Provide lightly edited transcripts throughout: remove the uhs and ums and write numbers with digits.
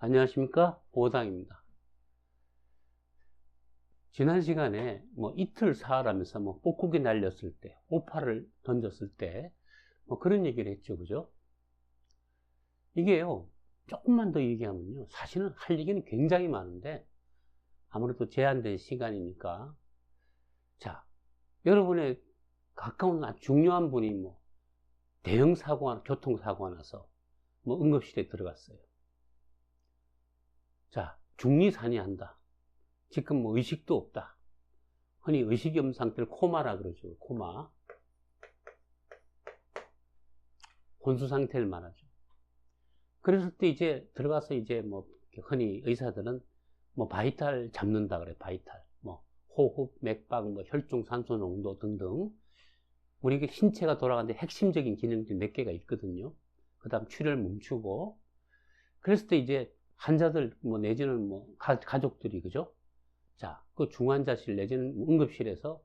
안녕하십니까, 보호당입니다. 지난 시간에 이틀 사흘하면서 뽁뽁이 날렸을 때, 오파를 던졌을 때 그런 얘기를 했죠, 그죠? 이게요, 조금만 더 얘기하면요, 사실은 할 얘기는 굉장히 많은데 아무래도 제한된 시간이니까. 자, 여러분의 가까운 아주 중요한 분이 대형 사고나 교통사고가 나서 응급실에 들어갔어요. 자, 중리산이한다. 지금 의식도 없다. 흔히 의식이 없는 상태를 코마라 그러죠. 코마. 혼수 상태를 말하죠. 그랬을 때 이제 들어가서 이제 흔히 의사들은 바이탈 잡는다 그래. 바이탈. 호흡, 맥박, 혈중 산소 농도 등등. 우리 신체가 돌아가는데 핵심적인 기능들이 몇 개가 있거든요. 그 다음 출혈 멈추고. 그랬을 때 이제 환자들 내지는 가족들이, 그죠? 자, 그 중환자실 내지는 응급실에서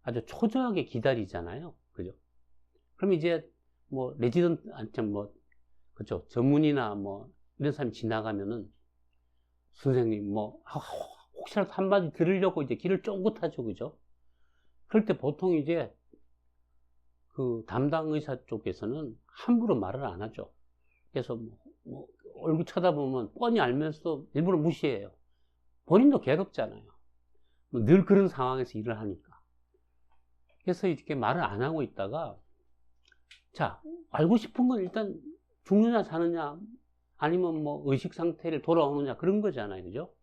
아주 초조하게 기다리잖아요. 그죠? 그럼 이제 레지던트, 그죠? 전문의나 이런 사람이 지나가면은 선생님 혹시라도 한마디 들으려고 이제 귀를 쫑긋하죠. 그죠? 그럴 때 보통 이제 그 담당 의사 쪽에서는 함부로 말을 안 하죠. 그래서 얼굴 쳐다보면 뻔히 알면서도 일부러 무시해요. 본인도 괴롭잖아요. 늘 그런 상황에서 일을 하니까. 그래서 이렇게 말을 안 하고 있다가, 자, 알고 싶은 건 일단 죽느냐 사느냐 아니면 의식 상태를 돌아오느냐 그런 거잖아요. 그죠?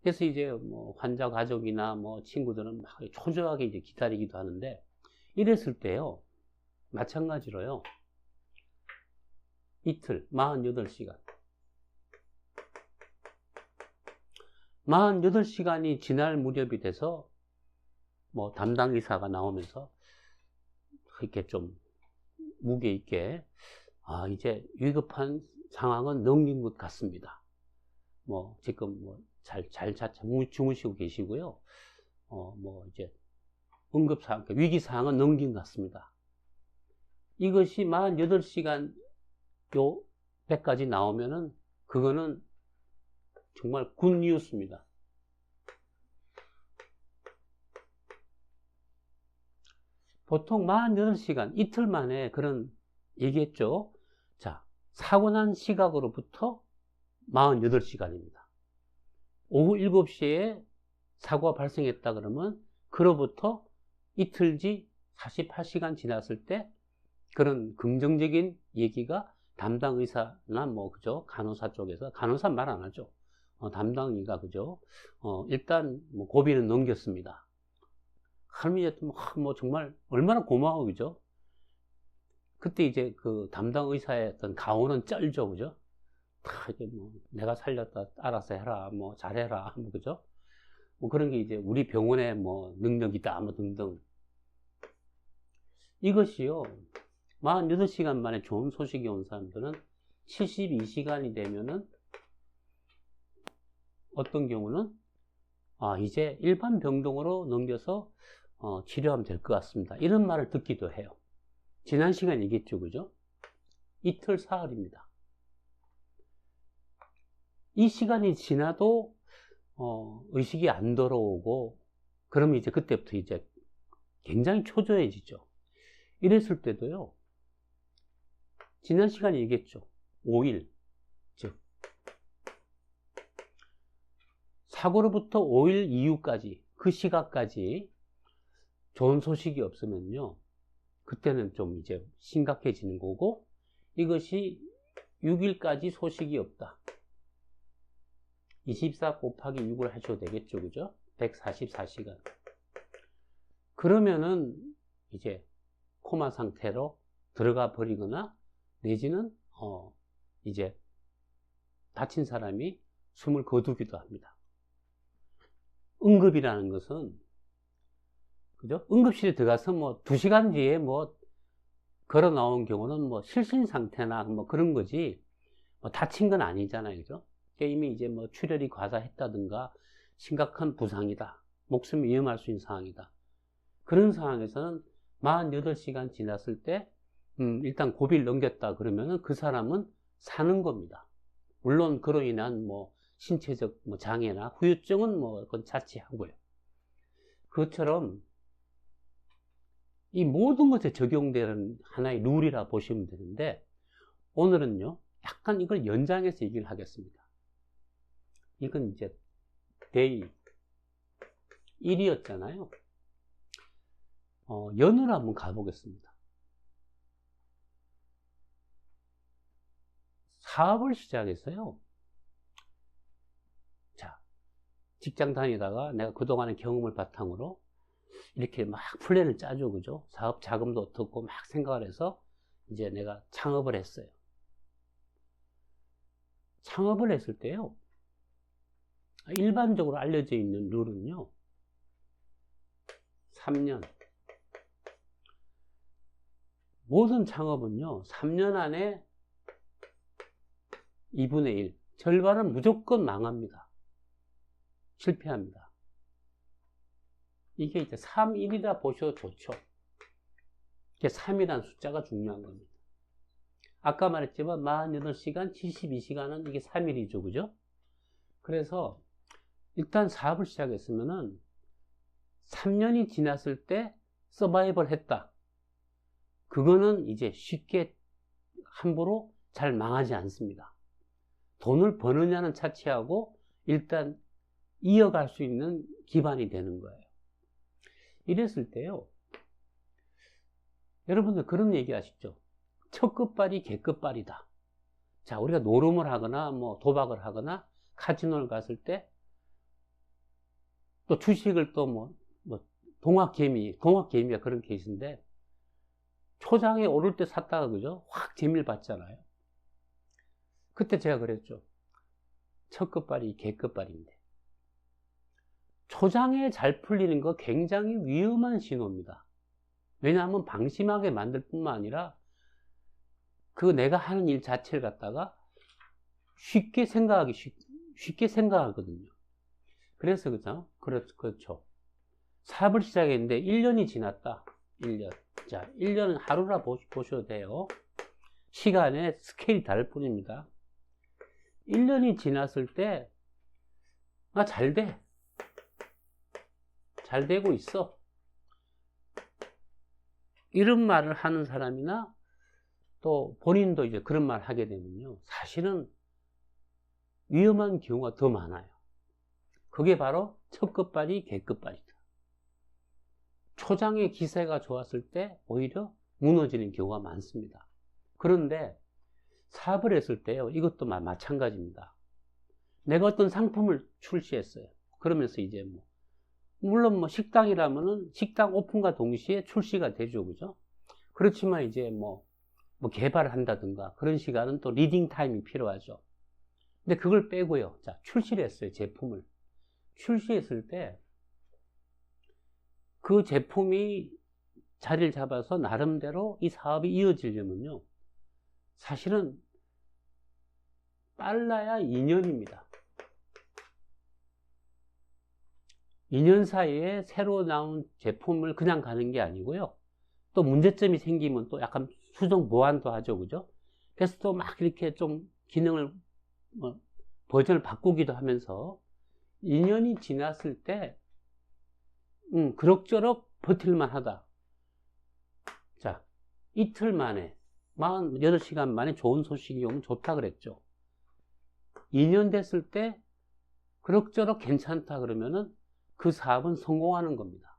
그래서 이제 환자 가족이나 친구들은 막 초조하게 이제 기다리기도 하는데, 이랬을 때요, 마찬가지로요, 이틀, 48시간. 48시간이 지날 무렵이 돼서 담당 의사가 나오면서 이렇게 좀 무게 있게, 이제 위급한 상황은 넘긴 것 같습니다. 지금 잘 주무시고 계시고요. 이제 응급상황, 위기상황은 넘긴 것 같습니다. 이것이 48시간 요 배까지 나오면은 그거는 정말 굿 뉴스입니다. 보통 48시간, 이틀 만에 그런 얘기했죠. 자, 사고 난 시각으로부터 48시간입니다. 오후 7시에 사고가 발생했다 그러면 그로부터 이틀 뒤 48시간 지났을 때 그런 긍정적인 얘기가 담당 의사나 그죠? 간호사 쪽에서, 간호사 말 안 하죠. 담당의가, 그죠? 일단 고비는 넘겼습니다. 그러면 이제 정말 얼마나 고마워, 그죠? 그때 이제 그 담당 의사의 어떤 가오는 쩔죠, 그죠? 이제 내가 살렸다, 알아서 해라, 잘해라, 그죠? 그런 게 이제 우리 병원의 능력이다, 등등. 이것이요, 48시간 만에 좋은 소식이 온 사람들은 72시간이 되면은 어떤 경우는 이제 일반 병동으로 넘겨서 치료하면 될 것 같습니다. 이런 말을 듣기도 해요. 지난 시간 얘기했죠, 그죠? 이틀 사흘입니다. 이 시간이 지나도 의식이 안 돌아오고, 그러면 이제 그때부터 이제 굉장히 초조해지죠. 이랬을 때도요, 지난 시간에 얘기했죠. 5일, 즉 사고로부터 5일 이후까지, 그 시각까지 좋은 소식이 없으면요, 그때는 좀 이제 심각해지는 거고, 이것이 6일까지 소식이 없다. 24 곱하기 6을 하셔도 되겠죠, 그죠? 144시간. 그러면은 이제 코마 상태로 들어가 버리거나, 내지는 이제 다친 사람이 숨을 거두기도 합니다. 응급이라는 것은, 그죠? 응급실에 들어가서 2시간 뒤에 걸어 나온 경우는 실신 상태나 그런 거지, 다친 건 아니잖아요, 그죠? 이미 이제 출혈이 과다했다든가 심각한 부상이다, 목숨이 위험할 수 있는 상황이다. 그런 상황에서는 48시간 지났을 때 일단 고비를 넘겼다 그러면은 그 사람은 사는 겁니다. 물론 그로 인한 뭐 신체적 뭐 장애나 후유증은 뭐 그건 자치하고요. 그것처럼 이 모든 것에 적용되는 하나의 룰이라 보시면 되는데, 오늘은요 약간 이걸 연장해서 얘기를 하겠습니다. 이건 이제 데이 1이었잖아요. 연으로 한번 가보겠습니다. 사업을 시작했어요. 자, 직장 다니다가 내가 그동안의 경험을 바탕으로 이렇게 막 플랜을 짜죠, 그죠? 사업 자금도 어떻고 막 생각을 해서 이제 내가 창업을 했어요. 창업을 했을 때요, 일반적으로 알려져 있는 룰은요, 3년. 모든 창업은요, 3년 안에 2분의 1, 절반은 무조건 망합니다. 실패합니다. 이게 이제 3, 1이라 보셔도 좋죠. 이게 3이라는 숫자가 중요한 겁니다. 아까 말했지만 48시간, 72시간은 이게 3일이죠. 그죠? 그래서 일단 사업을 시작했으면은 3년이 지났을 때 서바이벌 했다. 그거는 이제 쉽게 함부로 잘 망하지 않습니다. 돈을 버느냐는 차치하고 일단 이어갈 수 있는 기반이 되는 거예요. 이랬을 때요, 여러분들 그런 얘기 하시죠? 첫 끝발이 개 끝발이다. 자, 우리가 노름을 하거나 뭐 도박을 하거나 카지노를 갔을 때 또 주식을 또 뭐 동학개미가 그런 케이스인데, 초장에 오를 때 샀다가 그죠? 확 재미를 봤잖아요. 그때 제가 그랬죠. 첫 끝발이 개 끝발인데. 초장에 잘 풀리는 거 굉장히 위험한 신호입니다. 왜냐하면 방심하게 만들 뿐만 아니라 그 내가 하는 일 자체를 갖다가 쉽게 생각하거든요. 그래서 그렇죠. 사업을 시작했는데 1년이 지났다. 1년. 자, 1년은 하루라 보셔도 돼요. 시간의 스케일이 다를 뿐입니다. 1년이 지났을 때, 잘 돼. 잘 되고 있어. 이런 말을 하는 사람이나 또 본인도 이제 그런 말 하게 되면요, 사실은 위험한 경우가 더 많아요. 그게 바로 첫 끝발이 개 끝발이다. 초장의 기세가 좋았을 때 오히려 무너지는 경우가 많습니다. 그런데 사업을 했을 때요, 이것도 마찬가지입니다. 내가 어떤 상품을 출시했어요. 그러면서 이제 물론 식당이라면은 식당 오픈과 동시에 출시가 되죠, 그죠? 그렇지만 이제 개발을 한다든가 그런 시간은 또 리딩 타임이 필요하죠. 근데 그걸 빼고요. 자, 출시를 했어요, 제품을. 출시했을 때 그 제품이 자리를 잡아서 나름대로 이 사업이 이어지려면요, 사실은 빨라야 2년입니다. 2년 사이에 새로 나온 제품을 그냥 가는 게 아니고요, 또 문제점이 생기면 또 약간 수정 보완도 하죠, 그죠? 그래서 또 막 이렇게 좀 기능을 버전을 바꾸기도 하면서 2년이 지났을 때 그럭저럭 버틸만 하다. 자, 이틀 만에 48시간 만에 좋은 소식이 오면 좋다 그랬죠. 2년 됐을 때 그럭저럭 괜찮다 그러면은 그 사업은 성공하는 겁니다.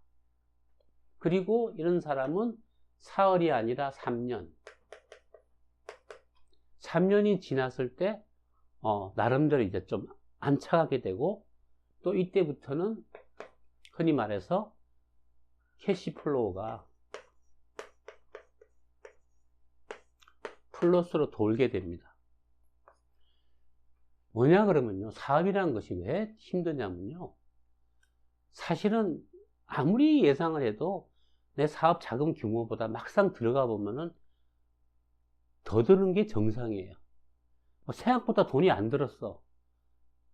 그리고 이런 사람은 사흘이 아니라 3년. 3년이 지났을 때 나름대로 이제 좀 안착하게 되고, 또 이때부터는 흔히 말해서 캐시플로우가 플러스로 돌게 됩니다. 뭐냐 그러면요, 사업이라는 것이 왜 힘드냐면요, 사실은 아무리 예상을 해도 내 사업 자금 규모보다 막상 들어가 보면은 더 드는 게 정상이에요. 생각보다 돈이 안 들었어.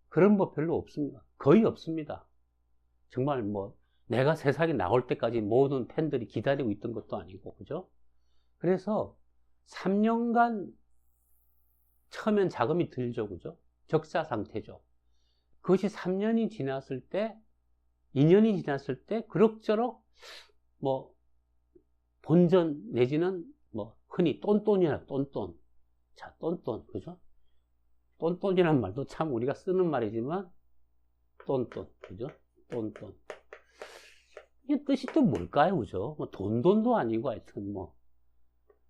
그런 법 별로 없습니다. 거의 없습니다. 정말 내가 세상에 나올 때까지 모든 팬들이 기다리고 있던 것도 아니고, 그죠? 그래서 3년간 처음엔 자금이 들죠, 그죠? 적자 상태죠. 그것이 3년이 지났을 때, 2년이 지났을 때, 그럭저럭, 뭐, 본전 내지는, 뭐, 흔히 똔똔이라, 똔똔. 자, 똔똔, 그죠? 똔똔이란 말도 참 우리가 쓰는 말이지만, 똔똔, 그죠? 똔똔. 이게 뜻이 또 뭘까요, 그죠? 뭐, 돈도 아니고 하여튼 뭐,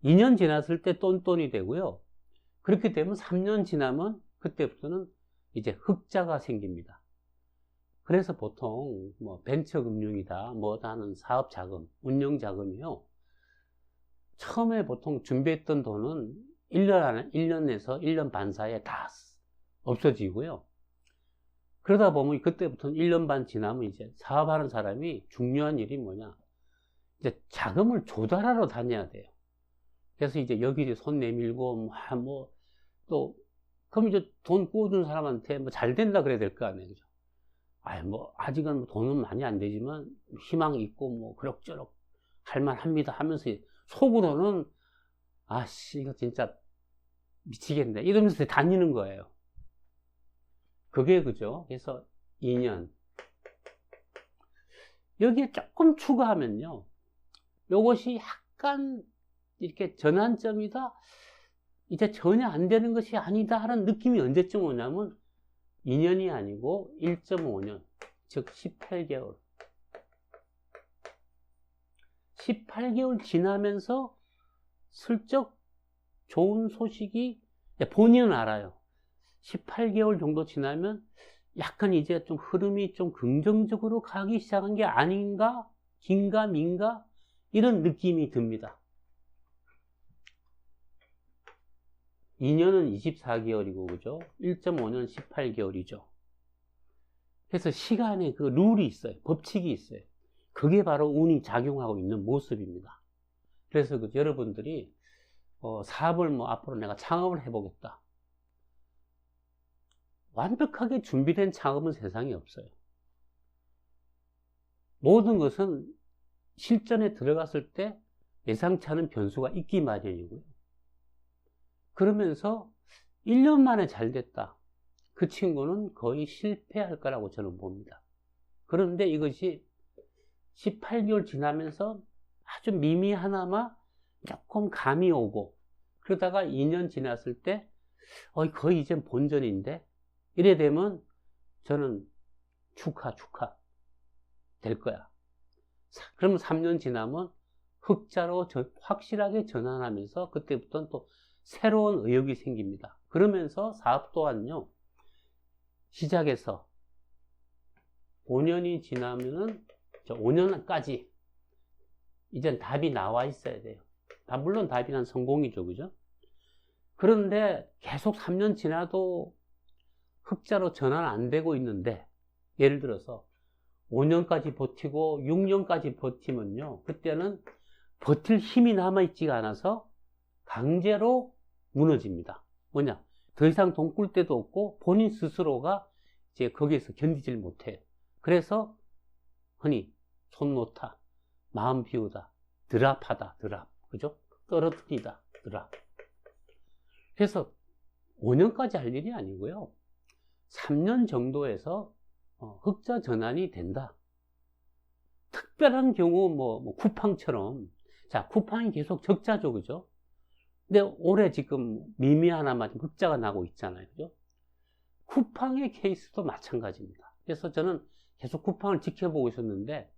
2년 지났을 때 똔똔이 되고요. 그렇게 되면 3년 지나면 그때부터는 이제 흑자가 생깁니다. 그래서 보통 뭐 벤처금융이다 뭐다 하는 사업자금, 운영자금이요. 처음에 보통 준비했던 돈은 1년에서 1년 반 사이에 다 없어지고요. 그러다 보면 그때부터는 1년 반 지나면 이제 사업하는 사람이 중요한 일이 뭐냐. 이제 자금을 조달하러 다녀야 돼요. 그래서 이제 여기저기 손 내밀고, 또, 그럼 이제 돈 꾸어준 사람한테 뭐 잘 된다 그래야 될 거 아니에요. 그죠? 뭐, 아직은 뭐 돈은 많이 안 되지만, 희망이 있고, 뭐, 그럭저럭 할만합니다 하면서, 속으로는, 아씨, 이거 진짜 미치겠네. 이러면서 다니는 거예요. 그게 그죠? 그래서 2년. 여기에 조금 추가하면요. 요것이 약간 이렇게 전환점이다. 이제 전혀 안 되는 것이 아니다 하는 느낌이 언제쯤 오냐면 2년이 아니고 1.5년, 즉 18개월. 18개월 지나면서 슬쩍 좋은 소식이 본인은 알아요. 18개월 정도 지나면 약간 이제 좀 흐름이 좀 긍정적으로 가기 시작한 게 아닌가? 긴가 민가? 이런 느낌이 듭니다. 2년은 24개월이고, 그죠? 1.5년 18개월이죠. 그래서 시간에 그 룰이 있어요. 법칙이 있어요. 그게 바로 운이 작용하고 있는 모습입니다. 그래서 여러분들이, 사업을 뭐 앞으로 내가 창업을 해보겠다. 완벽하게 준비된 창업은 세상에 없어요. 모든 것은 실전에 들어갔을 때 예상치 않은 변수가 있기 마련이고요. 그러면서 1년 만에 잘 됐다. 그 친구는 거의 실패할 거라고 저는 봅니다. 그런데 이것이 18개월 지나면서 아주 미미하나마 조금 감이 오고, 그러다가 2년 지났을 때 거의 이제 본전인데 이래 되면 저는 축하 될 거야. 그러면 3년 지나면 흑자로 확실하게 전환하면서 그때부터는 또 새로운 의욕이 생깁니다. 그러면서 사업 또한요, 시작해서 5년이 지나면은 5년까지 이젠 답이 나와 있어야 돼요. 물론 답이 난 성공이죠, 그죠? 그런데 계속 3년 지나도 흑자로 전환 안 되고 있는데, 예를 들어서 5년까지 버티고 6년까지 버티면요, 그때는 버틸 힘이 남아있지가 않아서 강제로 무너집니다. 뭐냐? 더 이상 돈 꿀 데도 없고 본인 스스로가 이제 거기에서 견디질 못해요. 그래서 흔히 손 놓다, 마음 비우다, 드랍하다, 그죠? 떨어뜨리다, 드랍. 그래서 5년까지 할 일이 아니고요. 3년 정도에서 흑자 전환이 된다. 특별한 경우 뭐 쿠팡처럼, 자, 쿠팡이 계속 적자죠, 그죠? 근데 올해 지금 미미하나마 흑자가 나고 있잖아요, 그죠? 쿠팡의 케이스도 마찬가지입니다. 그래서 저는 계속 쿠팡을 지켜보고 있었는데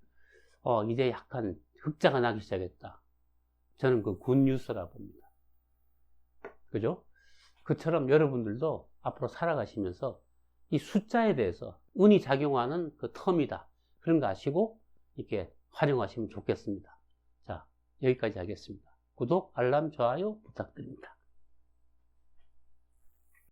이제 약간 흑자가 나기 시작했다. 저는 그 굿뉴스라 봅니다. 그죠? 그처럼 여러분들도 앞으로 살아가시면서 이 숫자에 대해서 운이 작용하는 그 텀이다. 그런 거 아시고 이렇게 활용하시면 좋겠습니다. 자, 여기까지 하겠습니다. 구독, 알람, 좋아요 부탁드립니다.